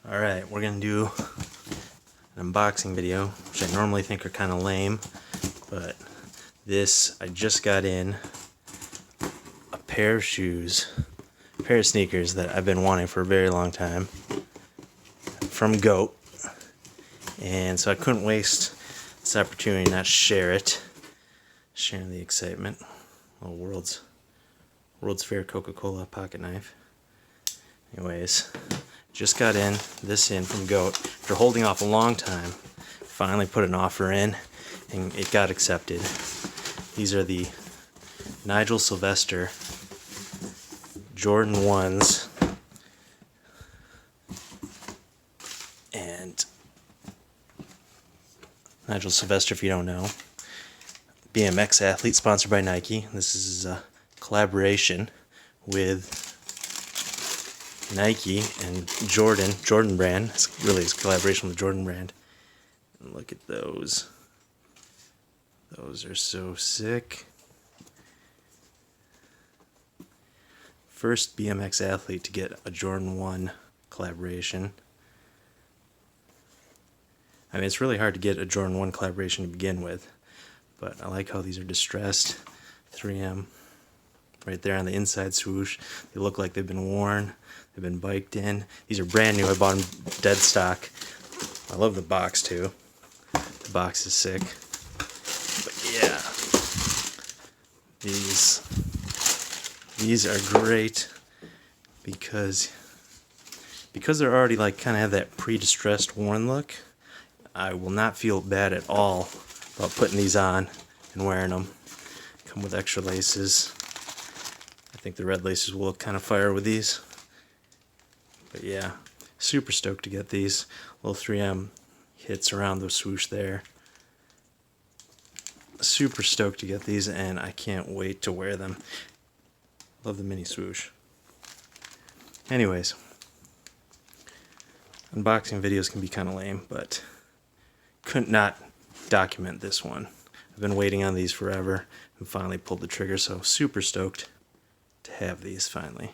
Alright, we're going to do an unboxing video, which I normally think are kind of lame, but this, I just got in a pair of shoes, a pair of sneakers that I've been wanting for a very long time from Goat, and so I couldn't waste this opportunity not share it, sharing the excitement. Well, World's Fair Coca-Cola pocket knife. Anyways, just got this in from Goat after holding off a long time. Finally put an offer in and it got accepted. These are the Nigel Sylvester Jordan 1s, and Nigel Sylvester, if you don't know, BMX athlete sponsored by Nike. This is a collaboration with Nike and Jordan brand. It's really a collaboration with Jordan brand. And look at those. Those are so sick. First BMX athlete to get a Jordan 1 collaboration. I mean, it's really hard to get a Jordan 1 collaboration to begin with, but I like how these are distressed. 3M right there on the inside swoosh. They look like they've been worn. They've been biked in. These are brand new. I bought them dead stock. I love the box too. The box is sick. But yeah, these are great because they're already like kind of have that pre-distressed worn look. I will not feel bad at all about putting these on and wearing them. Come with extra laces. I think the red laces will kind of fire with these. But yeah, super stoked to get these. Little 3M hits around the swoosh there. Super stoked to get these, and I can't wait to wear them. Love the mini swoosh. Anyways, unboxing videos can be kind of lame, but couldn't not document this one. I've been waiting on these forever and finally pulled the trigger, so super stoked to have these finally.